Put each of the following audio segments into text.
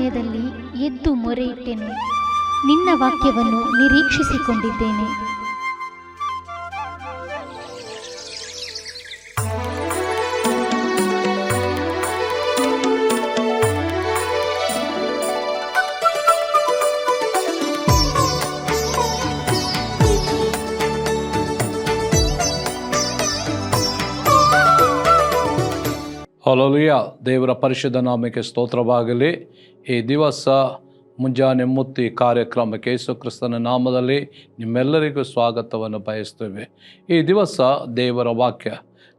ಸಮಯದಲ್ಲಿ ಎದ್ದು ಮೊರೆಯಿಟ್ಟೆನು. ನಿನ್ನ ವಾಕ್ಯವನ್ನು ನಿರೀಕ್ಷಿಸಿಕೊಂಡಿದ್ದೇನೆ. ಹಲ್ಲೆಲೂಯ. ದೇವರ ಪರಿಶುದ್ಧ ನಾಮಕ್ಕೆ ಸ್ತೋತ್ರವಾಗಲಿ. ಈ ದಿವಸ ಮುಂಜಾನೆ ಮುತ್ತಿ ಕಾರ್ಯಕ್ರಮಕ್ಕೆ ಯೇಸು ಕ್ರಿಸ್ತನ ನಾಮದಲ್ಲಿ ನಿಮ್ಮೆಲ್ಲರಿಗೂ ಸ್ವಾಗತವನ್ನು ಬಯಸ್ತೇವೆ. ಈ ದಿವಸ ದೇವರ ವಾಕ್ಯ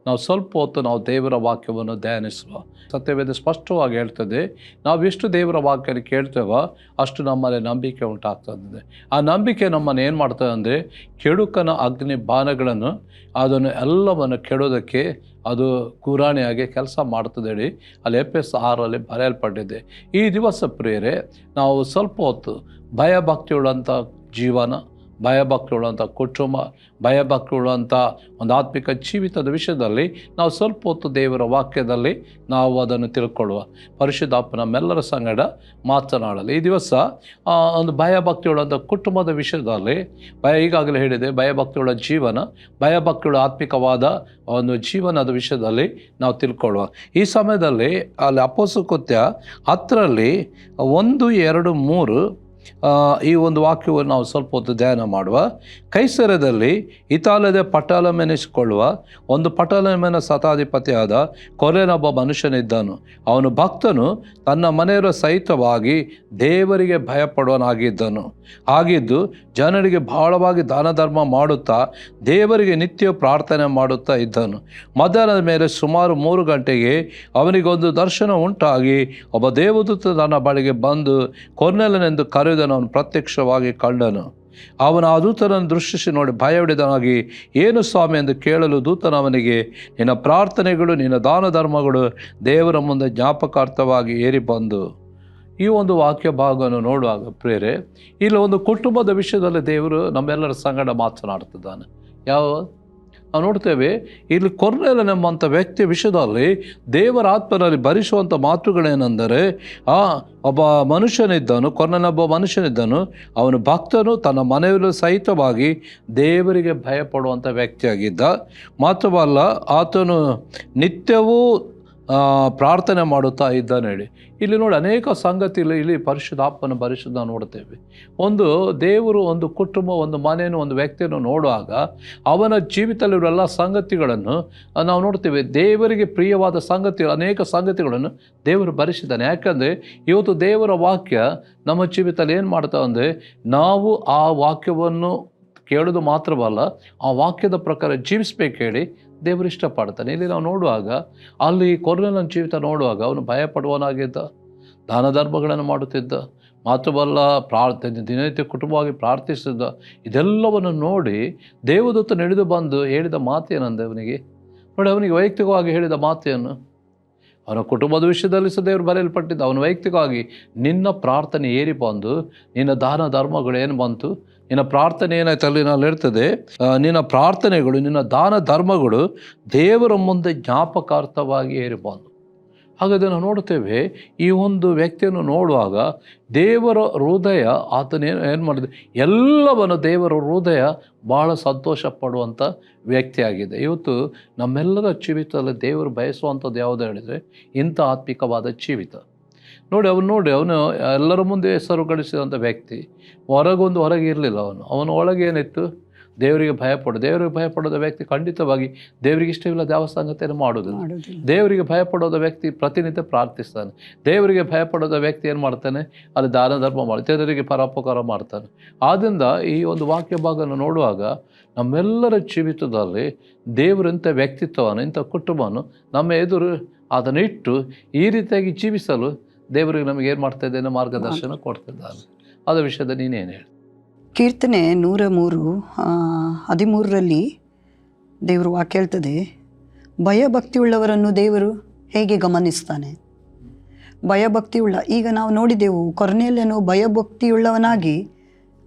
ನಾವು ಸ್ವಲ್ಪ ಹೊತ್ತು ದೇವರ ವಾಕ್ಯವನ್ನು ಧ್ಯಾನಿಸುವ. ಸತ್ಯವೇದ ಸ್ಪಷ್ಟವಾಗಿ ಹೇಳ್ತದೆ, ನಾವು ಎಷ್ಟು ದೇವರ ವಾಕ್ಯನ ಕೇಳ್ತೇವೋ ಅಷ್ಟು ನಮ್ಮಲ್ಲಿ ನಂಬಿಕೆ ಉಂಟಾಗ್ತದೆ. ಆ ನಂಬಿಕೆ ನಮ್ಮನ್ನು ಏನು ಮಾಡ್ತದೆ ಅಂದರೆ, ಕೆಡುಕನ ಅಗ್ನಿ ಬಾಣಗಳನ್ನು ಅದನ್ನು ಎಲ್ಲವನ್ನು ಕೆಡೋದಕ್ಕೆ ಅದು ಗುರಾಣಿಯಾಗಿ ಕೆಲಸ ಮಾಡ್ತದೆ ಹೇಳಿ ಅಲ್ಲಿ ಎಫೆಸ 6 ಬರೆಯಲ್ಪಟ್ಟಿದೆ. ಈ ದಿವಸ ಪ್ರಿಯರೇ, ನಾವು ಸ್ವಲ್ಪ ಹೊತ್ತು ಭಯಭಕ್ತಿಯುಳ್ಳಂಥ ಜೀವನ, ಭಯಭಕ್ತಿಯುಳ್ಳಂಥ ಕುಟುಂಬ, ಭಯಭಕ್ತಿಯುಳ್ಳಂಥ ಒಂದು ಆತ್ಮಿಕ ಜೀವಿತದ ವಿಷಯದಲ್ಲಿ ನಾವು ಸ್ವಲ್ಪ ಹೊತ್ತು ದೇವರ ವಾಕ್ಯದಲ್ಲಿ ನಾವು ಅದನ್ನು ತಿಳ್ಕೊಳ್ಳುವ. ಪರಿಶುದ್ಧಾತ್ಮ ನಮ್ಮೆಲ್ಲರ ಸಂಗಡ ಮಾತನಾಡಲಿ. ಈ ದಿವಸ ಒಂದು ಭಯಭಕ್ತಿಯುಳ್ಳಂಥ ಕುಟುಂಬದ ವಿಷಯದಲ್ಲಿ ಈಗಾಗಲೇ ಹೇಳಿದೆ, ಭಯಭಕ್ತಿಯುಳ್ಳ ಜೀವನ, ಭಯಭಕ್ತಿಯುಳ್ಳ ಆತ್ಮಿಕವಾದ ಒಂದು ಜೀವನದ ವಿಷಯದಲ್ಲಿ ನಾವು ತಿಳ್ಕೊಳ್ಳುವ. ಈ ಸಮಯದಲ್ಲಿ ಅಲ್ಲಿ ಅಪೊಸ್ತಲರ ಕೃತ್ಯ 10 1, 2, 3 ಈ ಒಂದು ವಾಕ್ಯವನ್ನು ನಾವು ಸ್ವಲ್ಪ ಹೊತ್ತು ಧ್ಯಾನ ಮಾಡುವ. ಕೈಸರದಲ್ಲಿ ಇತಾಲದ ಪಟಾಲಮೆನಿಸಿಕೊಳ್ಳುವ ಒಂದು ಪಟಾಲಮೆನ ಶತಾಧಿಪತಿಯಾದ ಕೊರ್ನೆಲನೊಬ್ಬ ಮನುಷ್ಯನಿದ್ದನು. ಅವನು ಭಕ್ತನು, ತನ್ನ ಮನೆಯವರ ಸಹಿತವಾಗಿ ದೇವರಿಗೆ ಭಯಪಡುವನಾಗಿದ್ದನು. ಹಾಗಿದ್ದು ಜನರಿಗೆ ಬಹಳವಾಗಿ ದಾನ ಧರ್ಮ ಮಾಡುತ್ತಾ ದೇವರಿಗೆ ನಿತ್ಯ ಪ್ರಾರ್ಥನೆ ಮಾಡುತ್ತಾ ಇದ್ದನು. ಮಧ್ಯಾಹ್ನದ ಮೇಲೆ ಸುಮಾರು 3 ಗಂಟೆಗೆ ಅವನಿಗೊಂದು ದರ್ಶನ ಉಂಟಾಗಿ ಒಬ್ಬ ದೇವದೂತ ತನ್ನ ಬಳಿಗೆ ಬಂದು ಕೊರ್ನೆಲನೆಂದು ಕರೆಯುವುದನ್ನು ಅವನು ಪ್ರತ್ಯಕ್ಷವಾಗಿ ಕಂಡನು. ಅವನು ಆ ದೂತನನ್ನು ದೃಷ್ಟಿಸಿ ನೋಡಿ ಭಯವಿಡಿದನಾಗಿ, ಏನು ಸ್ವಾಮಿ ಎಂದು ಕೇಳಲು ದೂತನು ಅವನಿಗೆ, ನಿನ್ನ ಪ್ರಾರ್ಥನೆಗಳು, ನಿನ್ನ ದಾನ ಧರ್ಮಗಳು ದೇವರ ಮುಂದೆ ಜ್ಞಾಪಕಾರ್ಥವಾಗಿ ಏರಿ ಬಂದು. ಈ ಒಂದು ವಾಕ್ಯ ಭಾಗವನ್ನು ನೋಡುವಾಗ ಪ್ರಿಯರೇ, ಇಲ್ಲಿ ಒಂದು ಕುಟುಂಬದ ವಿಷಯದಲ್ಲಿ ದೇವರು ನಮ್ಮೆಲ್ಲರ ಸಂಗಡ ಮಾತನಾಡ್ತಿದ್ದಾನೆ. ನಾವು ನೋಡ್ತೇವೆ, ಇಲ್ಲಿ ಕೊರ್ನೆಲನೆಂಬಂಥ ವ್ಯಕ್ತಿಯ ವಿಷಯದಲ್ಲಿ ದೇವರ ಆತ್ಮನಲ್ಲಿ ಭರಿಸುವಂಥ ಮಾತುಗಳೇನೆಂದರೆ, ಒಬ್ಬ ಮನುಷ್ಯನಿದ್ದನು, ಕೊರ್ನೆಲನೊಬ್ಬ ಮನುಷ್ಯನಿದ್ದನು. ಅವನು ಭಕ್ತನು, ತನ್ನ ಮನೆಯಲ್ಲಿ ಸಹಿತವಾಗಿ ದೇವರಿಗೆ ಭಯಪಡುವಂಥ ವ್ಯಕ್ತಿಯಾಗಿದ್ದ. ಮಾತ್ರವಲ್ಲ, ಆತನು ನಿತ್ಯವೂ ಪ್ರಾರ್ಥನೆ ಮಾಡುತ್ತಾ ಇದ್ದಾನೆ ಹೇಳಿ. ಇಲ್ಲಿ ನೋಡಿ ಅನೇಕ ಸಂಗತಿಗಳು ಇಲ್ಲಿ ಪರಿಶುದ್ಧಾತ್ಮನ ಭರಿಸುವುದನ್ನು ನೋಡ್ತೇವೆ. ಒಂದು ದೇವರು ಒಂದು ಕುಟುಂಬ, ಒಂದು ಮನೆಯನ್ನು, ಒಂದು ವ್ಯಕ್ತಿಯನ್ನು ನೋಡುವಾಗ ಅವನ ಜೀವಿತದಲ್ಲಿರುವ ಎಲ್ಲ ಸಂಗತಿಗಳನ್ನು ನಾವು ನೋಡ್ತೇವೆ. ದೇವರಿಗೆ ಪ್ರಿಯವಾದ ಸಂಗತಿಗಳು, ಅನೇಕ ಸಂಗತಿಗಳನ್ನು ದೇವರು ಭರಿಸಿದ್ದಾನೆ. ಯಾಕಂದರೆ ಇವತ್ತು ದೇವರ ವಾಕ್ಯ ನಮ್ಮ ಜೀವಿತದಲ್ಲಿ ಏನು ಮಾಡ್ತಾವೆ ಅಂದರೆ, ನಾವು ಆ ವಾಕ್ಯವನ್ನು ಕೇಳೋದು ಮಾತ್ರವಲ್ಲ, ಆ ವಾಕ್ಯದ ಪ್ರಕಾರ ಜೀವಿಸ್ಬೇಕು ಹೇಳಿ ದೇವರು ಇಷ್ಟಪಡ್ತಾನೆ. ಇಲ್ಲಿ ನಾವು ನೋಡುವಾಗ, ಅಲ್ಲಿ ಕೊರ್ನೆಲನ ಜೀವಿತ ನೋಡುವಾಗ ಅವನು ಭಯಪಡುವನಾಗಿದ್ದ, ದಾನ ಧರ್ಮಗಳನ್ನು ಮಾಡುತ್ತಿದ್ದ, ಮಾತ್ರವಲ್ಲ ದಿನನಿತ್ಯ ಕುಟುಂಬವಾಗಿ ಪ್ರಾರ್ಥಿಸಿದ್ದ. ಇದೆಲ್ಲವನ್ನು ನೋಡಿ ದೇವದೂತ ನಡೆದು ಬಂದು ಹೇಳಿದ ಮಾತೇನಂದೆ ಅವನಿಗೆ ನೋಡಿ, ಅವನಿಗೆ ವೈಯಕ್ತಿಕವಾಗಿ ಹೇಳಿದ ಮಾತೇನು, ಅವನ ಕುಟುಂಬದ ವಿಷಯದಲ್ಲಿ ಸಹ ದೇವರು ಬರೆಯಲ್ಪಟ್ಟಿದ್ದ. ಅವನು ವೈಯಕ್ತಿಕವಾಗಿ, ನಿನ್ನ ಪ್ರಾರ್ಥನೆ ಏರಿ ಬಂದು, ನಿನ್ನ ದಾನ ಧರ್ಮಗಳು ಏನು ಬಂತು, ನಿನ್ನ ಪ್ರಾರ್ಥನೆ ಏನಾಯ್ತು ಅಲ್ಲಿ ನಾನು ಹೇಳ್ತದೆ, ನಿನ್ನ ಪ್ರಾರ್ಥನೆಗಳು, ನಿನ್ನ ದಾನ ಧರ್ಮಗಳು ದೇವರ ಮುಂದೆ ಜ್ಞಾಪಕಾರ್ಥವಾಗಿ ಏರಿ ಬಂದು. ಹಾಗಾದರೆ ನಾವು ನೋಡ್ತೇವೆ, ಈ ಒಂದು ವ್ಯಕ್ತಿಯನ್ನು ನೋಡುವಾಗ ದೇವರ ಹೃದಯ, ಆತನೇನು ಮಾಡಿದೆ, ಎಲ್ಲವನ್ನು ದೇವರ ಹೃದಯ ಭಾಳ ಸಂತೋಷ ಪಡುವಂಥ ವ್ಯಕ್ತಿಯಾಗಿದೆ. ಇವತ್ತು ನಮ್ಮೆಲ್ಲರ ಜೀವಿತದಲ್ಲಿ ದೇವರು ಬಯಸುವಂಥದ್ದು ಯಾವುದು ಹೇಳಿದರೆ, ಇಂಥ ಆತ್ಮಿಕವಾದ ಜೀವಿತ. ಅವನು ಎಲ್ಲರ ಮುಂದೆ ಹೆಸರು ಗಳಿಸಿದಂಥ ವ್ಯಕ್ತಿ. ಹೊರಗೆ ಇರಲಿಲ್ಲ. ಅವನು ಒಳಗೆ ಏನಿತ್ತು, ದೇವರಿಗೆ ಭಯಪಡೋದ ವ್ಯಕ್ತಿ ಖಂಡಿತವಾಗಿ ದೇವರಿಗೆ ಇಷ್ಟವಿಲ್ಲದ ಯಾವ ಸಂಗತಿಯನ್ನು ಮಾಡೋದಿಲ್ಲ. ದೇವರಿಗೆ ಭಯಪಡೋದ ವ್ಯಕ್ತಿ ಪ್ರತಿನಿತ್ಯ ಪ್ರಾರ್ಥಿಸ್ತಾನೆ. ದೇವರಿಗೆ ಭಯಪಡೋದ ವ್ಯಕ್ತಿ ಏನು ಮಾಡ್ತಾನೆ, ಅಲ್ಲಿ ದಾನ ಧರ್ಮ ಮಾಡಿ ಜನರಿಗೆ ಪರೋಪಕಾರ ಮಾಡ್ತಾನೆ. ಆದ್ದರಿಂದ ಈ ಒಂದು ವಾಕ್ಯ ಭಾಗವನ್ನು ನೋಡುವಾಗ ನಮ್ಮೆಲ್ಲರ ಜೀವಿತದಲ್ಲಿ ದೇವರಿಂಥ ವ್ಯಕ್ತಿತ್ವವನ್ನು, ಇಂಥ ಕುಟುಂಬವನ್ನು ನಮ್ಮ ಎದುರು ಅದನ್ನು ಇಟ್ಟು ಈ ರೀತಿಯಾಗಿ ಜೀವಿಸಲು ದೇವರಿಗೆ ನಮಗೆ ಏನು ಮಾಡ್ತಾ ಇದ್ದೇನೆ, ಮಾರ್ಗದರ್ಶನ ಕೊಡ್ತಿದ್ದಾನೆ. ಅದರ ವಿಷಯದ ನೀನೇನು ಹೇಳಿ. ಕೀರ್ತನೆ 103:13 ದೇವರು ವಾಕ್ಯ ಹೇಳ್ತದೆ, ಭಯಭಕ್ತಿಯುಳ್ಳವರನ್ನು ದೇವರು ಹೇಗೆ ಗಮನಿಸ್ತಾನೆ. ಈಗ ನಾವು ನೋಡಿದೆವು, ಕೊರ್ನೆಲನು ಭಯಭಕ್ತಿಯುಳ್ಳವನಾಗಿ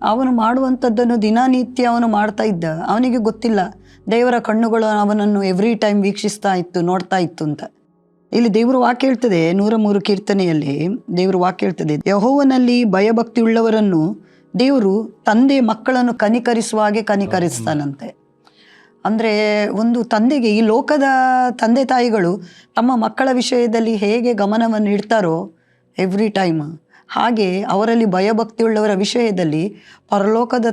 ಅವನು ಮಾಡುವಂಥದ್ದನ್ನು ದಿನನಿತ್ಯ ಅವನು ಮಾಡ್ತಾ ಇದ್ದ. ಅವನಿಗೆ ಗೊತ್ತಿಲ್ಲ, ದೇವರ ಕಣ್ಣುಗಳು ಅವನನ್ನು ಎವ್ರಿ ಟೈಮ್ ವೀಕ್ಷಿಸ್ತಾ ಇತ್ತು, ನೋಡ್ತಾ ಇತ್ತು ಅಂತ. ಇಲ್ಲಿ ದೇವರು ವಾಕ್ಯ ಹೇಳ್ತದೆ, 103 ಕೀರ್ತನೆಯಲ್ಲಿ ದೇವರು ವಾಕ್ಯ ಹೇಳ್ತದೆ, ಯೆಹೋವನಲ್ಲಿ ಭಯಭಕ್ತಿ ಉಳ್ಳವರನ್ನು ದೇವರು ತಂದೆ ಮಕ್ಕಳನ್ನು ಕನಿಕರಿಸುವ ಹಾಗೆ ಕನಿಕರಿಸ್ತಾನಂತೆ. ಅಂದರೆ ಒಂದು ತಂದೆಗೆ, ಈ ಲೋಕದ ತಂದೆ ತಾಯಿಗಳು ತಮ್ಮ ಮಕ್ಕಳ ವಿಷಯದಲ್ಲಿ ಹೇಗೆ ಗಮನವನ್ನು ಇಡ್ತಾರೋ ಎವ್ರಿ ಟೈಮ್, ಹಾಗೆ ಅವರಲ್ಲಿ ಭಯಭಕ್ತಿಯುಳ್ಳವರ ವಿಷಯದಲ್ಲಿ ಪರಲೋಕದ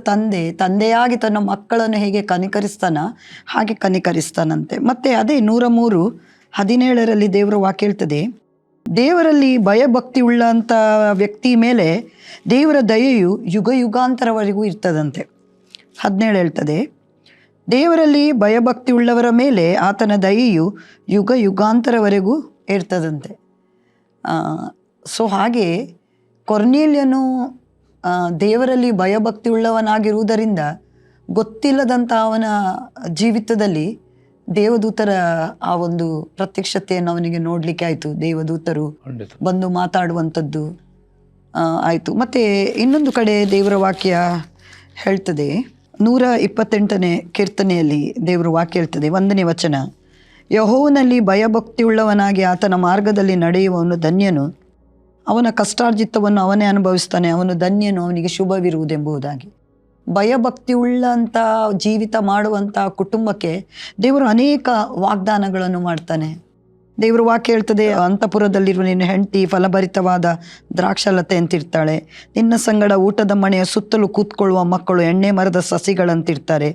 ತಂದೆಯಾಗಿ ತನ್ನ ಮಕ್ಕಳನ್ನು ಹೇಗೆ ಕನಿಕರಿಸ್ತಾನ ಹಾಗೆ ಕನಿಕರಿಸ್ತಾನಂತೆ. ಮತ್ತು ಅದೇ 103:17 ದೇವರ ವಾಕ್ಯ ಹೇಳ್ತದೆ, ದೇವರಲ್ಲಿ ಭಯಭಕ್ತಿ ಉಳ್ಳಂಥ ವ್ಯಕ್ತಿ ಮೇಲೆ ದೇವರ ದಯೆಯು ಯುಗ ಯುಗಾಂತರವರೆಗೂ ಇರ್ತದಂತೆ. 17 ಹೇಳ್ತದೆ, ದೇವರಲ್ಲಿ ಭಯಭಕ್ತಿ ಉಳ್ಳವರ ಮೇಲೆ ಆತನ ದಯೆಯು ಯುಗ ಯುಗಾಂತರವರೆಗೂ ಇರ್ತದಂತೆ. ಸೊ ಹಾಗೆ ಕೊರ್ನೇಲ್ಯನು ದೇವರಲ್ಲಿ ಭಯಭಕ್ತಿ ಉಳ್ಳವನಾಗಿರುವುದರಿಂದ ಗೊತ್ತಿಲ್ಲದಂಥ ಅವನ ಜೀವಿತದಲ್ಲಿ ದೇವದೂತರ ಆ ಒಂದು ಪ್ರತ್ಯಕ್ಷತೆಯನ್ನು ಅವನಿಗೆ ನೋಡಲಿಕ್ಕೆ ಆಯಿತು. ದೇವದೂತರು ಬಂದು ಮಾತಾಡುವಂಥದ್ದು ಆಯಿತು. ಮತ್ತು ಇನ್ನೊಂದು ಕಡೆ ದೇವರ ವಾಕ್ಯ ಹೇಳ್ತದೆ, 128ನೇ ಕೀರ್ತನೆಯಲ್ಲಿ ದೇವರ ವಾಕ್ಯ ಹೇಳ್ತದೆ, 1ನೇ ವಚನ, ಯೆಹೋವನಲ್ಲಿ ಭಯಭಕ್ತಿಯುಳ್ಳವನಾಗಿ ಆತನ ಮಾರ್ಗದಲ್ಲಿ ನಡೆಯುವವನು ಧನ್ಯನು, ಅವನ ಕಷ್ಟಾರ್ಜಿತವನ್ನು ಅವನೇ ಅನುಭವಿಸ್ತಾನೆ, ಅವನು ಧನ್ಯನು, ಅವನಿಗೆ ಶುಭವಿರುವುದೆಂಬುದಾಗಿ. ಭಯಭಕ್ತಿಯುಳ್ಳಂಥ ಜೀವಿತ ಮಾಡುವಂಥ ಕುಟುಂಬಕ್ಕೆ ದೇವರು ಅನೇಕ ವಾಗ್ದಾನಗಳನ್ನು ಮಾಡ್ತಾನೆ. ದೇವರು ವಾಕ್ಯ ಹೇಳ್ತದೆ, ಅಂತಃಪುರದಲ್ಲಿರುವ ನಿನ್ನ ಹೆಂಡತಿ ಫಲಭರಿತವಾದ ದ್ರಾಕ್ಷಲತೆ ಅಂತಿರ್ತಾಳೆ, ನಿನ್ನ ಸಂಗಡ ಊಟದ ಮನೆಯ ಸುತ್ತಲೂ ಕೂತ್ಕೊಳ್ಳುವ ಮಕ್ಕಳು ಎಣ್ಣೆ ಮರದ ಸಸಿಗಳಂತಿರ್ತಾರೆ.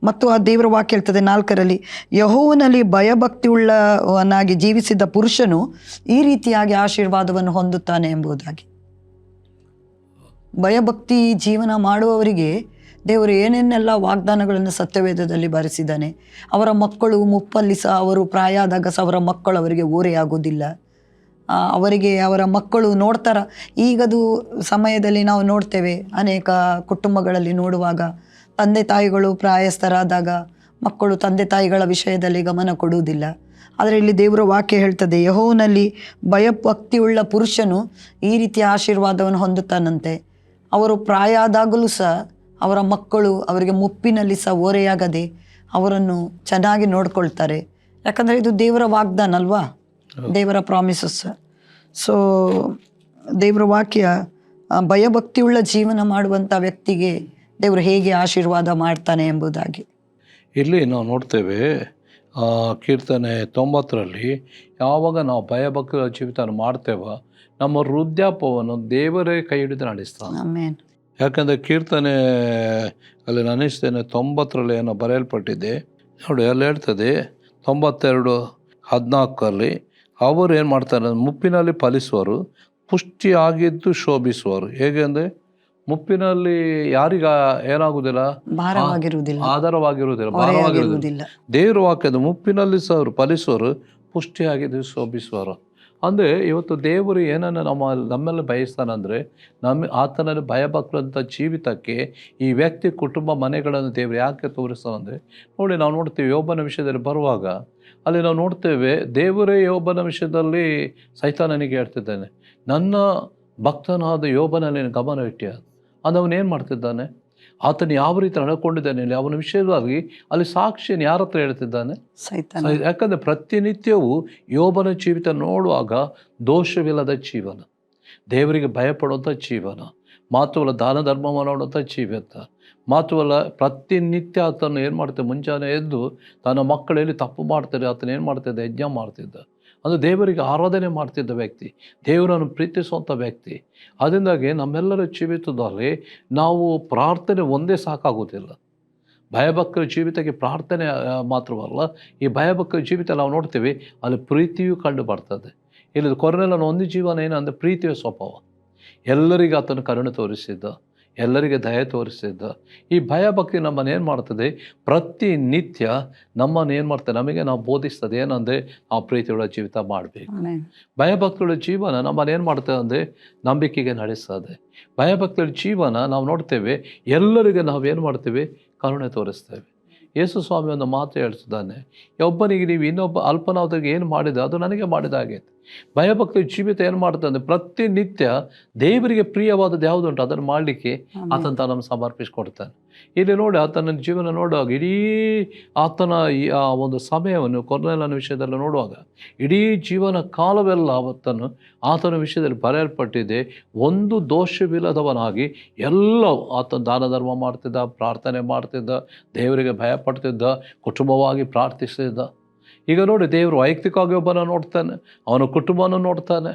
ಮತ್ತು ಆ ದೇವರ ವಾಕ್ಯ ಹೇಳ್ತದೆ 4ರಲ್ಲಿ, ಯೆಹೋವನಲ್ಲಿ ಭಯಭಕ್ತಿಯುಳ್ಳವನಾಗಿ ಜೀವಿಸಿದ ಪುರುಷನು ಈ ರೀತಿಯಾಗಿ ಆಶೀರ್ವಾದವನ್ನು ಹೊಂದುತ್ತಾನೆ ಎಂಬುದಾಗಿ. ಭಯಭಕ್ತಿ ಜೀವನ ಮಾಡುವವರಿಗೆ ದೇವರು ಏನೇನೆಲ್ಲ ವಾಗ್ದಾನಗಳನ್ನು ಸತ್ಯವೇದದಲ್ಲಿ ಬರೆಸಿದ್ದಾನೆ. ಅವರ ಮಕ್ಕಳು ಮುಪ್ಪಲ್ಲಿ ಸಹ ಅವರು ಪ್ರಾಯ ಆದಾಗ ಸಹ ಅವರ ಮಕ್ಕಳು ಅವರಿಗೆ ಓರೆಯಾಗೋದಿಲ್ಲ. ಅವರಿಗೆ ಅವರ ಮಕ್ಕಳು ನೋಡ್ತಾರ. ಈಗದು ಸಮಯದಲ್ಲಿ ನಾವು ನೋಡ್ತೇವೆ, ಅನೇಕ ಕುಟುಂಬಗಳಲ್ಲಿ ನೋಡುವಾಗ ತಂದೆ ತಾಯಿಗಳು ಪ್ರಾಯಸ್ಥರಾದಾಗ ಮಕ್ಕಳು ತಂದೆ ತಾಯಿಗಳ ವಿಷಯದಲ್ಲಿ ಗಮನ ಕೊಡುವುದಿಲ್ಲ. ಆದರೆ ಇಲ್ಲಿ ದೇವರ ವಾಕ್ಯ ಹೇಳ್ತದೆ, ಯೆಹೋವನಲ್ಲಿ ಭಯಭಕ್ತಿಯುಳ್ಳ ಪುರುಷನು ಈ ರೀತಿಯ ಆಶೀರ್ವಾದವನ್ನು ಹೊಂದುತ್ತಾನಂತೆ. ಅವರು ಪ್ರಾಯ ಆದಾಗಲೂ ಸಹ ಅವರ ಮಕ್ಕಳು ಅವರಿಗೆ ಮುಪ್ಪಿನಲ್ಲಿ ಸಹ ಓರೆಯಾಗದೆ ಅವರನ್ನು ಚೆನ್ನಾಗಿ ನೋಡ್ಕೊಳ್ತಾರೆ. ಯಾಕಂದರೆ ಇದು ದೇವರ ವಾಗ್ದಾನ ಅಲ್ವಾ, ದೇವರ ಪ್ರಾಮಿಸಸ್. ಸೊ ದೇವರ ವಾಕ್ಯ ಭಯಭಕ್ತಿಯುಳ್ಳ ಜೀವನ ಮಾಡುವಂಥ ವ್ಯಕ್ತಿಗೆ ದೇವರು ಹೇಗೆ ಆಶೀರ್ವಾದ ಮಾಡ್ತಾನೆ ಎಂಬುದಾಗಿ ಇಲ್ಲಿ ನಾವು ನೋಡ್ತೇವೆ. ಕೀರ್ತನೆ 90ರಲ್ಲಿ ಯಾವಾಗ ನಾವು ಭಯಭಕ್ತಿಯ ಜೀವಿತ ಮಾಡ್ತೇವೋ ನಮ್ಮ ವೃದ್ಧಾಪವನ್ನು ದೇವರೇ ಕೈ ಹಿಡಿದು ನಡೆಸ್ತಾನೆ. ಆಮೆನ್. ಯಾಕಂದರೆ ಕೀರ್ತನೆ ಅಲ್ಲಿ ನನಸ್ತೇನೆ 90ರಲ್ಲಿ ಏನೋ ಬರೆಯಲ್ಪಟ್ಟಿದೆ ನೋಡಿ, ಅಲ್ಲಿ ಹೇಳ್ತದೆ 92:14 ಅವರು ಏನು ಮಾಡ್ತಾರೆ, ಮುಪ್ಪಿನಲ್ಲಿ ಫಲಿಸುವರು, ಪುಷ್ಟಿಯಾಗಿದ್ದು ಶೋಭಿಸುವರು. ಹೇಗೆ ಅಂದರೆ ಮುಪ್ಪಿನಲ್ಲಿ ಯಾರಿಗ ಏನಾಗುವುದಿಲ್ಲ, ಆಧಾರವಾಗಿರುವುದಿಲ್ಲ. ದೇವರ ವಾಕ್ಯದ ಮುಪ್ಪಿನಲ್ಲಿ ಸಹ ಅವರು ಫಲಿಸುವರು, ಪುಷ್ಟಿಯಾಗಿದ್ದು ಶೋಭಿಸುವರು. ಅಂದರೆ ಇವತ್ತು ದೇವರು ಏನನ್ನು ನಮ್ಮೆಲ್ಲ ಬಯಸ್ತಾನಂದರೆ ಆತನಲ್ಲಿ ಭಯಭಕ್ತಿಯಂಥ ಜೀವಿತಕ್ಕೆ ಈ ವ್ಯಕ್ತಿ ಕುಟುಂಬ ಮನೆಗಳನ್ನು ದೇವರು ಯಾಕೆ ತೋರಿಸ್ತಾನಂದರೆ ನೋಡಿ, ನಾವು ನೋಡ್ತೀವಿ ಯೋಬನ ವಿಷಯದಲ್ಲಿ ಬರುವಾಗ ಅಲ್ಲಿ ನಾವು ನೋಡ್ತೇವೆ, ದೇವರೇ ಯೋಬನ ವಿಷಯದಲ್ಲಿ ಸೈತಾನನಿಗೆ ಹೇಳ್ತಿದ್ದಾನೆ, ನನ್ನ ಭಕ್ತನಾದ ಯೋಬನಲ್ಲಿ ಗಮನ ಇಟ್ಟಿ ಅದು ಅವನೇನು ಮಾಡ್ತಿದ್ದಾನೆ, ಆತನು ಯಾವ ರೀತಿ ನಡ್ಕೊಂಡಿದ್ದಾನೆ ಇಲ್ಲಿ ಅವನ ವಿಷಯವಾಗಿ ಅಲ್ಲಿ ಸಾಕ್ಷಿಯನ್ನು ಯಾರ ಹತ್ರ ಹೇಳ್ತಿದ್ದಾನೆ, ಸೈತಾನ. ಯಾಕಂದರೆ ಪ್ರತಿನಿತ್ಯವೂ ಯೋಬನ ಜೀವಿತ ನೋಡುವಾಗ ದೋಷವಿಲ್ಲದ ಜೀವನ, ದೇವರಿಗೆ ಭಯಪಡುವಂಥ ಜೀವನ, ಮಾತುವಲ್ಲ ದಾನ ಧರ್ಮ ಮಾಡುವಂಥ ಜೀವಿತ, ಮಾತುವಲ್ಲ ಪ್ರತಿನಿತ್ಯ ಆತನು ಏನು ಮಾಡ್ತೇವೆ, ಮುಂಜಾನೆ ಎದ್ದು ತನ್ನ ಮಕ್ಕಳಲ್ಲಿ ತಪ್ಪು ಮಾಡ್ತಾರೆ ಆತನು ಏನು ಮಾಡ್ತಿದ್ದ, ಯಜ್ಞ ಮಾಡ್ತಿದ್ದ. ಅದು ದೇವರಿಗೆ ಆರಾಧನೆ ಮಾಡ್ತಿದ್ದ ವ್ಯಕ್ತಿ, ದೇವರನ್ನು ಪ್ರೀತಿಸುವಂಥ ವ್ಯಕ್ತಿ. ಅದರಿಂದಾಗಿ ನಮ್ಮೆಲ್ಲರ ಜೀವಿತದಲ್ಲಿ ನಾವು ಪ್ರಾರ್ಥನೆ ಒಂದೇ ಸಾಕಾಗೋದಿಲ್ಲ. ಭಯಭಕ್ತಿಯ ಜೀವಿತಕ್ಕೆ ಪ್ರಾರ್ಥನೆ ಮಾತ್ರವಲ್ಲ, ಈ ಭಯಭಕ್ತಿಯ ಜೀವಿತ ನಾವು ನೋಡ್ತೀವಿ ಅಲ್ಲಿ ಪ್ರೀತಿಯೂ ಕಂಡು ಬರ್ತದೆ. ಇಲ್ಲಿ ಕೊರ್ನೇಲ್ಯನ ಒಂದು ಜೀವನ ಏನಂದರೆ ಪ್ರೀತಿಯ ಸ್ವಭಾವ, ಎಲ್ಲರಿಗೆ ಆತನು ಕರುಣೆ ತೋರಿಸಿದ್ದ, ಎಲ್ಲರಿಗೆ ದಯೆ ತೋರಿಸಿದ್ದ. ಈ ಭಯಭಕ್ತಿ ನಮ್ಮನ್ನು ಏನು ಮಾಡ್ತದೆ, ಪ್ರತಿನಿತ್ಯ ನಮ್ಮನ್ನು ಏನು ಮಾಡ್ತದೆ, ನಮಗೆ ನಾವು ಬೋಧಿಸ್ತದೆ ಏನಂದರೆ ನಾವು ಪ್ರೀತಿಯುಳ್ಳ ಜೀವಿತ ಮಾಡಬೇಕು. ಭಯಭಕ್ತಿಯುಳ್ಳ ಜೀವನ ನಮ್ಮನ್ನು ಏನು ಮಾಡ್ತದೆ ಅಂದರೆ ನಂಬಿಕೆಗೆ ನಡೆಸ್ತದೆ. ಭಯಭಕ್ತಿಯುಳ್ಳ ಜೀವನ ನಾವು ನೋಡ್ತೇವೆ, ಎಲ್ಲರಿಗೆ ನಾವೇನು ಮಾಡ್ತೇವೆ, ಕರುಣೆ ತೋರಿಸ್ತೇವೆ. ಯೇಸು ಸ್ವಾಮಿ ಒಂದು ಮಾತು ಹೇಳ್ತಿದ್ದಾನೆ, ಒಬ್ಬನಿಗೆ ನೀವು ಇನ್ನೊಬ್ಬ ಅಲ್ಪನಾದವರಿಗೆ ಏನು ಮಾಡಿದೆ ಅದು ನನಗೆ ಮಾಡಿದ ಆಗೈತೆ. ಭಯಭಕ್ತಿ ಜೀವಿತ ಏನು ಮಾಡ್ತದೆ ಅಂದರೆ ಪ್ರತಿನಿತ್ಯ ದೇವರಿಗೆ ಪ್ರಿಯವಾದದ್ದು ಯಾವುದುಂಟು ಅದನ್ನು ಮಾಡಲಿಕ್ಕೆ ಆತನ ನಮ್ಗೆ ಸಮರ್ಪಿಸಿಕೊಡ್ತಾನೆ. ಇಲ್ಲಿ ನೋಡಿ ಆತನ ಜೀವನ ನೋಡುವಾಗ ಇಡೀ ಆತನ ಆ ಒಂದು ಸಮಯವನ್ನು ಕೊರ್ನೆಲನ ವಿಷಯದಲ್ಲಿ ನೋಡುವಾಗ ಇಡೀ ಜೀವನ ಕಾಲವೆಲ್ಲ ಆತನ ವಿಷಯದಲ್ಲಿ ಬರೆಯಲ್ಪಟ್ಟಿದೆ. ಒಂದು ದೋಷವಿಲ್ಲದವನಾಗಿ ಎಲ್ಲವೂ ಆತನ ದಾನ ಧರ್ಮ ಮಾಡ್ತಿದ್ದ, ಪ್ರಾರ್ಥನೆ ಮಾಡ್ತಿದ್ದ, ದೇವರಿಗೆ ಭಯಪಡ್ತಿದ್ದ, ಕುಟುಂಬವಾಗಿ ಪ್ರಾರ್ಥಿಸ್ತಿದ್ದ. ಈಗ ನೋಡಿ ದೇವರು ವೈಯಕ್ತಿಕವಾಗಿ ಒಬ್ಬನ ನೋಡ್ತಾನೆ, ಅವನ ಕುಟುಂಬವನ್ನು ನೋಡ್ತಾನೆ.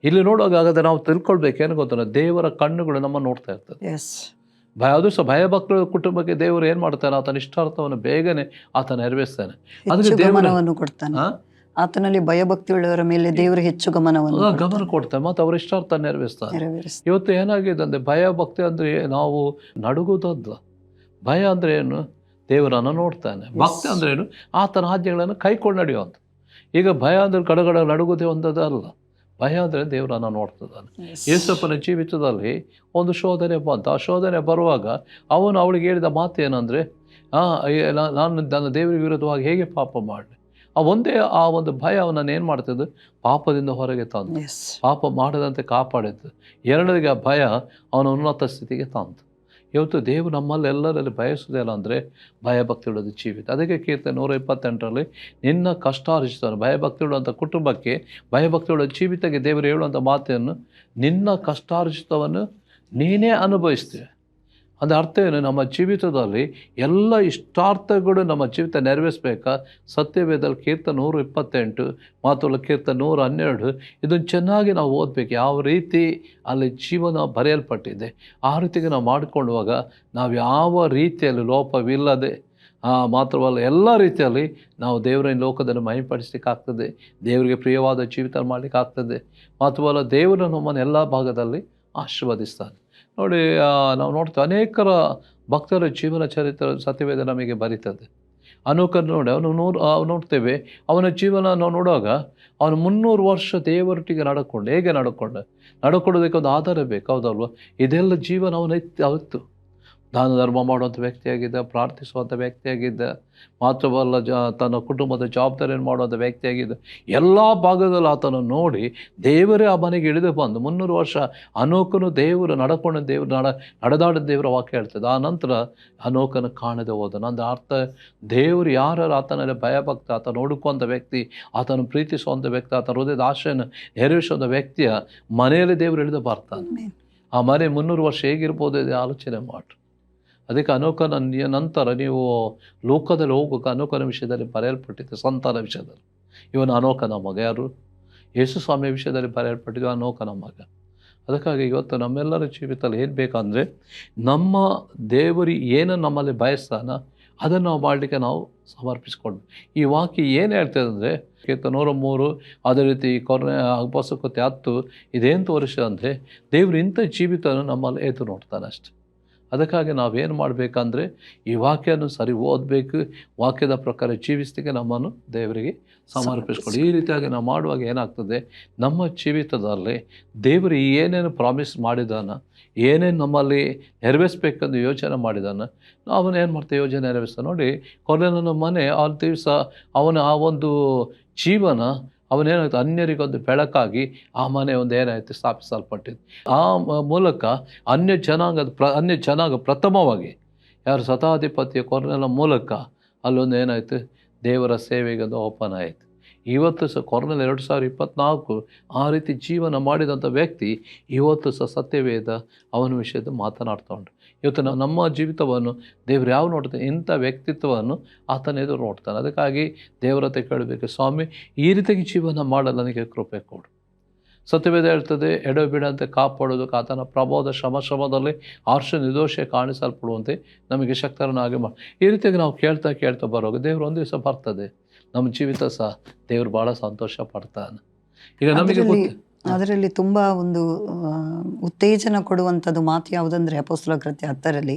ಇಲ್ಲಿ ನೋಡುವಾಗ ಹಾಗಾದ್ರೆ ನಾವು ತಿಳ್ಕೊಳ್ಬೇಕೇನು ಗೊತ್ತಾನೆ, ದೇವರ ಕಣ್ಣುಗಳು ನಮ್ಮ ನೋಡ್ತಾ ಇರ್ತದೆ. ಅದು ಸಹ ಭಯಭಕ್ತರ ಕುಟುಂಬಕ್ಕೆ ದೇವರು ಏನು ಮಾಡ್ತಾನೆ, ಆತನ ಇಷ್ಟಾರ್ಥವನ್ನು ಬೇಗನೆ ಆತ ನೆರವೇರಿಸ್ತಾನೆ. ಅದಕ್ಕೆ ಗಮನವನ್ನು ಕೊಡ್ತಾನೆ. ಆತನಲ್ಲಿ ಭಯಭಕ್ತಿ ಉಳ್ಳವರ ಮೇಲೆ ದೇವರು ಹೆಚ್ಚು ಗಮನ ಕೊಡ್ತಾನೆ ಮತ್ತು ಅವರ ಇಷ್ಟಾರ್ಥ ನೆರವೇರಿಸ್ತಾನೆ. ಇವತ್ತು ಏನಾಗಿದೆ ಅಂದರೆ ಭಯಭಕ್ತಿ ಅಂದರೆ ನಾವು ನಡುಗುವುದಲ್ಲ. ಭಯ ಅಂದರೆ ಏನು, ದೇವರನ್ನು ನೋಡ್ತಾನೆ. ಭಕ್ತಿ ಅಂದ್ರೆ ಏನು, ಆತನ ಆಜ್ಞೆಗಳನ್ನು ಕೈಕೊಂಡು ನಡೆಯುವಂಥ. ಈಗ ಭಯ ಅಂದರೆ ಗಡಗಡ ನಡುಗುದೇ ಒಂದದಲ್ಲ. ಭಯ ಅಂದರೆ ದೇವರನ್ನು ನೋಡ್ತಿದ್ದಾನೆ. ಯೇಸಪ್ಪನ ಜೀವಿತದಲ್ಲಿ ಒಂದು ಶೋಧನೆ ಬಂತು. ಆ ಶೋಧನೆ ಬರುವಾಗ ಅವನು ಅವಳಿಗೆ ಹೇಳಿದ ಮಾತು ಏನಂದರೆ, ನಾನು ನನ್ನ ದೇವರ ವಿರುದ್ಧವಾಗಿ ಹೇಗೆ ಪಾಪ ಮಾಡಲಿ. ಆ ಒಂದು ಭಯ ಅವನನ್ನು ಏನು ಮಾಡ್ತಿದ್ದು, ಪಾಪದಿಂದ ಹೊರಗೆ ತಂದು ಪಾಪ ಮಾಡದಂತೆ ಕಾಪಾಡಿದ್ದು. ಎರಡರಿಗೆ ಆ ಭಯ ಅವನ ಉನ್ನತ ಸ್ಥಿತಿಗೆ ತಂತು. ಇವತ್ತು ದೇವರು ನಮ್ಮಲ್ಲಿ ಎಲ್ಲರಲ್ಲಿ ಬಯಸುವುದಿಲ್ಲ ಅಂದರೆ ಭಯಭಕ್ತಿ ಉಳ್ಳೋದು ಜೀವಿತ. ಅದಕ್ಕೆ ಕೀರ್ತನೆ 128ರಲ್ಲಿ ನಿನ್ನ ಕಷ್ಟಾರ್ಜಿತವನ್ನು, ಭಯಭಕ್ತಿ ಉಳ್ಳುವಂಥ ಕುಟುಂಬಕ್ಕೆ, ಭಯಭಕ್ತಿ ಉಳ್ಳ ಜೀವಿತಕ್ಕೆ ದೇವರು ಹೇಳುವಂಥ ಮಾತನ್ನು, ನಿನ್ನ ಕಷ್ಟಾರ್ಜಿತವನ್ನು ನೀನೇ ಅನುಭವಿಸ್ತೀವಿ. ಅದರ ಅರ್ಥ ಏನು, ನಮ್ಮ ಜೀವಿತದಲ್ಲಿ ಎಲ್ಲ ಇಷ್ಟಾರ್ಥಗಳು ನಮ್ಮ ಜೀವಿತ ನೆರವೇರಿಸ್ಬೇಕಾ. ಸತ್ಯವೇದಲ್ಲಿ ಕೀರ್ತನೆ 128 ಮಾತುಗಳ ಕೀರ್ತನೆ 112 ಇದನ್ನು ಚೆನ್ನಾಗಿ ನಾವು ಓದಬೇಕು. ಯಾವ ರೀತಿ ಅಲ್ಲಿ ಜೀವನ ಬರೆಯಲ್ಪಟ್ಟಿದೆ ಆ ರೀತಿಗೆ ನಾವು ಮಾಡಿಕೊಳ್ಳುವಾಗ ನಾವು ಯಾವ ರೀತಿಯಲ್ಲಿ ಲೋಪವಿಲ್ಲದೆ, ಮಾತ್ರವಲ್ಲ ಎಲ್ಲ ರೀತಿಯಲ್ಲಿ ನಾವು ದೇವರ ಲೋಕದಲ್ಲಿ ಮಹಿಮೆಪಡಿಸಲಿಕ್ಕಾಗ್ತದೆ, ದೇವರಿಗೆ ಪ್ರಿಯವಾದ ಜೀವಿತ ಮಾಡಲಿಕ್ಕಾಗ್ತದೆ. ಮಾತ್ರವಲ್ಲ ದೇವರು ನಮ್ಮನ್ನು ಎಲ್ಲ ಭಾಗದಲ್ಲಿ ಆಶೀರ್ವದಿಸ್ತಾನೆ. ನೋಡಿ, ನಾವು ನೋಡ್ತೇವೆ ಅನೇಕರ ಭಕ್ತರ ಜೀವನ ಚರಿತ್ರೆ ಸತ್ಯವೇದ ನಮಗೆ ಬರೀತದೆ. ಅನೋಕನ ನೋಡಿ ಅವನು ನೋಡ್ತೇವೆ, ಅವನ ಜೀವನ ನಾವು ನೋಡುವಾಗ ಅವನು 300 ವರ್ಷ ದೇವರೊಟ್ಟಿಗೆ ನಡ್ಕೊಂಡು, ಹೇಗೆ ನಡ್ಕೊಳ್ಳೋದಕ್ಕೆ ಒಂದು ಆಧಾರ ಬೇಕು, ಹೌದಲ್ವ? ಇದೆಲ್ಲ ಜೀವನ ಅವತ್ತು ದಾನ ಧರ್ಮ ಮಾಡುವಂಥ ವ್ಯಕ್ತಿಯಾಗಿದ್ದ, ಪ್ರಾರ್ಥಿಸುವಂಥ ವ್ಯಕ್ತಿಯಾಗಿದ್ದ, ಮಾತ್ರವಲ್ಲ ತನ್ನ ಕುಟುಂಬದ ಜವಾಬ್ದಾರಿಯನ್ನು ಮಾಡುವಂಥ ವ್ಯಕ್ತಿಯಾಗಿದ್ದ. ಎಲ್ಲ ಭಾಗದಲ್ಲಿ ಆತನು ನೋಡಿ ದೇವರೇ ಆ ಮನೆಗೆ ಇಳಿದು ಬಂದು 300 ವರ್ಷ ಅನೋಕನು ದೇವರು ನಡ್ಕೊಂಡು ನಡೆದಾಡಿದ ದೇವರ ವಾಕ್ಯ ಹೇಳ್ತದೆ. ಆ ನಂತರ ಅನೋಕನ ಕಾಣದೆ ಹೋದನು. ಅಂದರೆ ಅರ್ಥ, ದೇವರು ಯಾರು ಆತನಲ್ಲಿ ಭಯಭಕ್ತ, ಆತನ ಹುಡುಕುವಂಥ ವ್ಯಕ್ತಿ, ಆತನು ಪ್ರೀತಿಸುವಂಥ ವ್ಯಕ್ತಿ, ಆತನ ಹೃದಯದ ಆಶೆಯನ್ನು ನೆರವೇರಿಸುವಂಥ ವ್ಯಕ್ತಿಯ ಮನೆಯಲ್ಲಿ ದೇವರು ಇಳಿದು ಬರ್ತಾನೆ. ಆ ಮನೆ 300 ವರ್ಷ ಹೇಗಿರ್ಬೋದು ಇದು ಆಲೋಚನೆ ಮಾಡಿ. ಅದಕ್ಕೆ ಅನೋಕನ ನಂತರ ನೀವು ಲೋಕದಲ್ಲಿ ಹೋಗೋಕೆ ಅನೋಕನ ವಿಷಯದಲ್ಲಿ ಬರೆಯಲ್ಪಟ್ಟಿದೆ, ಸಂತಾನ ವಿಷಯದಲ್ಲಿ. ಇವನು ಅನೋಕನ ಮಗ. ಯಾರು? ಯೇಸು ಸ್ವಾಮಿಯ ವಿಷಯದಲ್ಲಿ ಬರೆಯಲ್ಪಟ್ಟಿದ್ದು ಅನೋಕನ ಮಗ. ಅದಕ್ಕಾಗಿ ಇವತ್ತು ನಮ್ಮೆಲ್ಲರ ಜೀವಿತದಲ್ಲಿ ಏನು ಬೇಕಂದರೆ, ನಮ್ಮ ದೇವರು ಏನನ್ನು ನಮ್ಮಲ್ಲಿ ಬಯಸ್ತಾನ ಅದನ್ನು ನಾವು ಮಾಡಲಿಕ್ಕೆ ನಾವು ಸಮರ್ಪಿಸ್ಕೊಂಡು. ಈ ವಾಕ್ಯ ಏನು ಹೇಳ್ತದೆ ಅಂದರೆ, ಕೀರ್ತನೆ 103 ಅದೇ ರೀತಿ ಪುಸ್ತಕತೆ 10 ಇದೇನು ತೋರಿಸ ಅಂದರೆ, ದೇವರು ಇಂಥ ಜೀವಿತವನ್ನು ನಮ್ಮಲ್ಲಿ ಎದ್ದು ನೋಡ್ತಾನೆ ಅಷ್ಟೆ. ಅದಕ್ಕಾಗಿ ನಾವೇನು ಮಾಡಬೇಕಂದ್ರೆ ಈ ವಾಕ್ಯವನ್ನು ಸರಿ ಓದಬೇಕು, ವಾಕ್ಯದ ಪ್ರಕಾರ ಜೀವಿಸಲಿಕ್ಕೆ ನಮ್ಮನ್ನು ದೇವರಿಗೆ ಸಮರ್ಪಿಸ್ಕೊಂಡು. ಈ ರೀತಿಯಾಗಿ ನಾವು ಮಾಡುವಾಗ ಏನಾಗ್ತದೆ, ನಮ್ಮ ಜೀವಿತದಲ್ಲಿ ದೇವರು ಏನೇನು ಪ್ರಾಮಿಸ್ ಮಾಡಿದಾನ, ಏನೇನು ನಮ್ಮಲ್ಲಿ ನೆರವೇರಿಸ್ಬೇಕಂದು ಯೋಚನೆ ಮಾಡಿದಾನ, ಅವನೇನು ಮಾಡ್ತೇವೆ ಯೋಜನೆ ನೆರವೇರಿಸ್ತಾನೆ. ನೋಡಿ, ಕೊರ್ನೆಲನ ಮನೆ ಆ ದಿವಸ ಅವನ ಆ ಒಂದು ಜೀವನ ಅವನೇನಾಯ್ತು, ಅನ್ಯರಿಗೊಂದು ಬೆಳಕಾಗಿ ಆ ಮನೆ ಒಂದು ಏನಾಯಿತು ಸ್ಥಾಪಿಸಲ್ಪಟ್ಟಿದ್ದು. ಆ ಮೂಲಕ ಅನ್ಯ ಜನಾಂಗ ಪ್ರಥಮವಾಗಿ ಯಾರು ಶತಾಧಿಪತಿಯ ಕೊರ್ನೆಲ ಮೂಲಕ ಅಲ್ಲೊಂದು ಏನಾಯಿತು, ದೇವರ ಸೇವೆಗೆ ಒಂದು ಓಪನ್ ಆಯಿತು. ಇವತ್ತು ಸಹ ಕೊರ್ನೆಲ 2024 ಆ ರೀತಿ ಜೀವನ ಮಾಡಿದಂಥ ವ್ಯಕ್ತಿ ಇವತ್ತು ಸಹ ಸತ್ಯವೇದ ಅವನ ವಿಷಯದ ಮಾತನಾಡ್ತಾ ಉಂಟು. ಇವತ್ತು ನಮ್ಮ ಜೀವಿತವನ್ನು ದೇವರು ಯಾವ ನೋಡ್ತಾನೆ, ಇಂಥ ವ್ಯಕ್ತಿತ್ವವನ್ನು ಆತನ ಎದುರು ನೋಡ್ತಾನೆ. ಅದಕ್ಕಾಗಿ ದೇವರತೆ ಕೇಳಬೇಕು, ಸ್ವಾಮಿ ಈ ರೀತಿಯಾಗಿ ಜೀವನ ಮಾಡಲು ನನಗೆ ಕೃಪೆ ಕೊಡು. ಸತ್ಯವೇದ ಹೇಳ್ತದೆ, ಎಡಬಿಡಂತೆ ಕಾಪಾಡೋದಕ್ಕೆ ಆತನ ಪ್ರಭಾವದ ಶ್ರಮದಲ್ಲಿ ಆರ್ಷ ನಿರ್ದೋಷ ಕಾಣಿಸಲ್ಪಡುವಂತೆ ನಮಗೆ ಶಕ್ತರನ್ನಾಗಿ ಮಾಡಿ. ಈ ರೀತಿಯಾಗಿ ನಾವು ಕೇಳ್ತಾ ಬರುವಾಗ ದೇವರು ಒಂದು ದಿವಸ ಬರ್ತದೆ, ನಮ್ಮ ಜೀವಿತ ಸಹ ದೇವರು ಭಾಳ ಸಂತೋಷ ಪಡ್ತಾನೆ. ಈಗ ನಮಗೆ ಅದರಲ್ಲಿ ತುಂಬ ಒಂದು ಉತ್ತೇಜನ ಕೊಡುವಂಥದ್ದು ಮಾತು ಯಾವುದಂದರೆ, ಅಪೊಸ್ತಲರ ಕೃತ್ಯ 10ರಲ್ಲಿ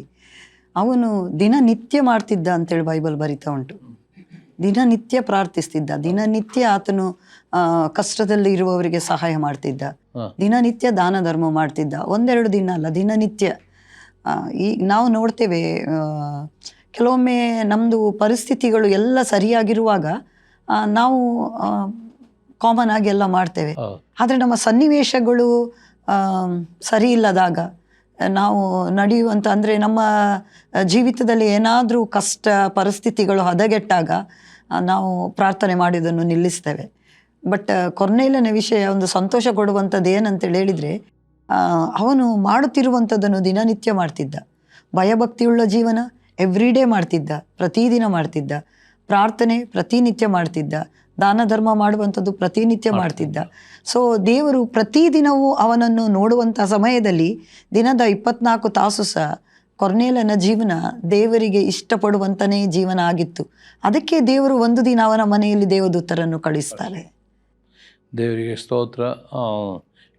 ಅವನು ದಿನನಿತ್ಯ ಮಾಡ್ತಿದ್ದ ಅಂತೇಳಿ ಬೈಬಲ್ ಬರಿತಾ ಉಂಟು. ದಿನನಿತ್ಯ ಪ್ರಾರ್ಥಿಸ್ತಿದ್ದ, ದಿನನಿತ್ಯ ಆತನು ಕಷ್ಟದಲ್ಲಿ ಇರುವವರಿಗೆ ಸಹಾಯ ಮಾಡ್ತಿದ್ದ, ದಿನನಿತ್ಯ ದಾನ ಧರ್ಮ ಮಾಡ್ತಿದ್ದ. 1-2 ದಿನ ಅಲ್ಲ, ದಿನನಿತ್ಯ. ಈ ನಾವು ನೋಡ್ತೇವೆ, ಕೆಲವೊಮ್ಮೆ ನಮ್ಮದು ಪರಿಸ್ಥಿತಿಗಳು ಎಲ್ಲ ಸರಿಯಾಗಿರುವಾಗ ನಾವು ಕಾಮನ್ ಆಗಿ ಎಲ್ಲ ಮಾಡ್ತೇವೆ. ಆದರೆ ನಮ್ಮ ಸನ್ನಿವೇಶಗಳು ಸರಿ ಇಲ್ಲದಾಗ ನಾವು ನಡೆಯುವಂಥ, ಅಂದರೆ ನಮ್ಮ ಜೀವಿತದಲ್ಲಿ ಏನಾದರೂ ಕಷ್ಟ ಪರಿಸ್ಥಿತಿಗಳು ಹದಗೆಟ್ಟಾಗ ನಾವು ಪ್ರಾರ್ಥನೆ ಮಾಡೋದನ್ನು ನಿಲ್ಲಿಸ್ತೇವೆ. ಬಟ್ ಕೊರ್ನೇಲನ ವಿಷಯ ಒಂದು ಸಂತೋಷ ಕೊಡುವಂಥದ್ದು ಏನಂತೇಳಿ ಹೇಳಿದರೆ, ಅವನು ಮಾಡುತ್ತಿರುವಂಥದ್ದನ್ನು ದಿನನಿತ್ಯ ಮಾಡ್ತಿದ್ದ. ಭಯಭಕ್ತಿಯುಳ್ಳ ಜೀವನ ಎವ್ರಿಡೇ ಮಾಡ್ತಿದ್ದ, ಪ್ರತಿದಿನ ಮಾಡ್ತಿದ್ದ. ಪ್ರಾರ್ಥನೆ ಪ್ರತಿನಿತ್ಯ ಮಾಡ್ತಿದ್ದ. ದಾನ ಧರ್ಮ ಮಾಡುವಂಥದ್ದು ಪ್ರತಿನಿತ್ಯ ಮಾಡ್ತಿದ್ದ. ಸೊ ದೇವರು ಪ್ರತಿದಿನವೂ ಅವನನ್ನು ನೋಡುವಂಥ ಸಮಯದಲ್ಲಿ ದಿನದ 24 ತಾಸು ಸಹ ಕೊರ್ನೇಲನ ಜೀವನ ದೇವರಿಗೆ ಇಷ್ಟಪಡುವಂತನೇ ಜೀವನ ಆಗಿತ್ತು. ಅದಕ್ಕೆ ದೇವರು ಒಂದು ದಿನ ಅವನ ಮನೆಯಲ್ಲಿ ದೇವದೂತರನ್ನು ಕಳಿಸ್ತಾರೆ. ದೇವರಿಗೆ ಸ್ತೋತ್ರ.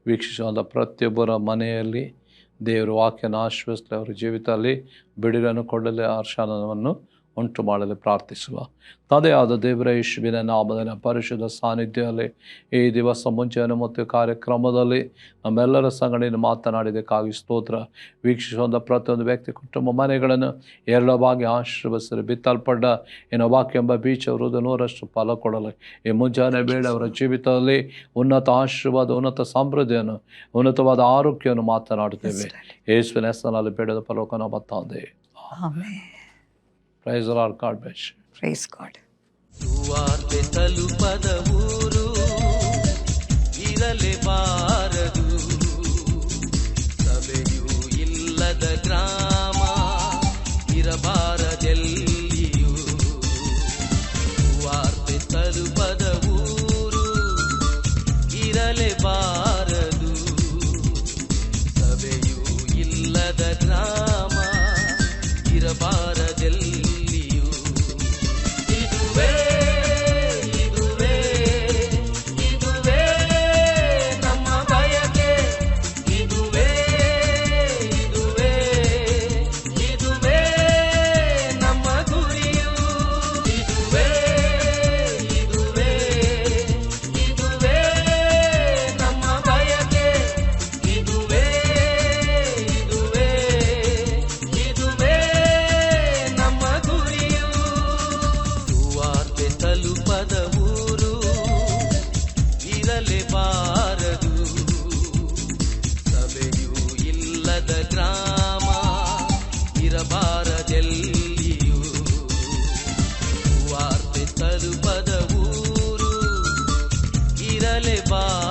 ವೀಕ್ಷಿಸುವಂಥ ಪ್ರತಿಯೊಬ್ಬರ ಮನೆಯಲ್ಲಿ ದೇವರು ವಾಕ್ಯನ ಆಶ್ವಸ್ತ ಅವರ ಜೀವಿತದಲ್ಲಿ ಬಿಡುಗನ್ನು ಕೊಡಲಿ, ಹರ್ಷಾನಂದವನ್ನು ಉಂಟು ಮಾಡಲು ಪ್ರಾರ್ಥಿಸುವ. ತದೇ ಆದ ದೇವರ ಯೇಸುವಿನ ನಾಮದಲ್ಲಿ ಪರಿಶುದ್ಧ ಸಾನ್ನಿಧ್ಯದಲ್ಲಿ ಈ ದಿವಸ ಮುಂಜಾನೆ ಮತ್ತು ಕಾರ್ಯಕ್ರಮದಲ್ಲಿ ನಮ್ಮೆಲ್ಲರ ಸಂಗಡಿಯನ್ನು ಮಾತನಾಡಿದ್ದಕ್ಕಾಗಿ ಸ್ತೋತ್ರ. ವೀಕ್ಷಿಸುವಂಥ ಪ್ರತಿಯೊಂದು ವ್ಯಕ್ತಿ ಕುಟುಂಬ ಮನೆಗಳನ್ನು ಎರಡವಾಗಿ ಆಶೀರ್ವದಿಸಲು ಬಿತ್ತಲ್ಪಡ್ಡ ಇನ್ನು ವಾಕ್ಯ ಎಂಬ ಬೀಜ ಹೃದಯ 100ರಷ್ಟು ಫಲ ಕೊಡಲಿ. ಈ ಮುಂಜಾನೆ ಬೇಡ ಅವರ ಜೀವಿತದಲ್ಲಿ ಉನ್ನತ ಆಶೀರ್ವಾದ, ಉನ್ನತ ಸಮೃದ್ಧಿಯನ್ನು, ಉನ್ನತವಾದ ಆರೋಗ್ಯವನ್ನು ಮಾತನಾಡುತ್ತೇವೆ. ಯೇಸುವಿನ ಹೆಸರಿನಲ್ಲಿ ಬೇಡದ ಪರಲೋಕನ ಬತ್ತಾದೆ. Praise the Lord. God bless you. Praise God. ಸುವಾರ್ತೆ ತಲುಪದ ಊರು ಇರಲೇಬಾರದು, ಸಭೆಯೂ ಇಲ್ಲದ ಗ್ರಾಮ ಇರಬಾರದೆಲ್ಲಿಯೂ. ಸುವಾರ್ತೆ ತಲುಪದ ಊರು ಇರಲೇಬಾರದು, ಸಭೆಯೂ ಇಲ್ಲದ ಗ್ರಾಮ ಇರಬಾರದೆಲ್ಲಿಯೂ. ಗ್ರಾಮ ಇರಬಾರದೆಲ್ಲಿಯೂ. ವಾರ್ತೆ ತಲುಪದ ಊರು ಇರಲೇಬಾರದು.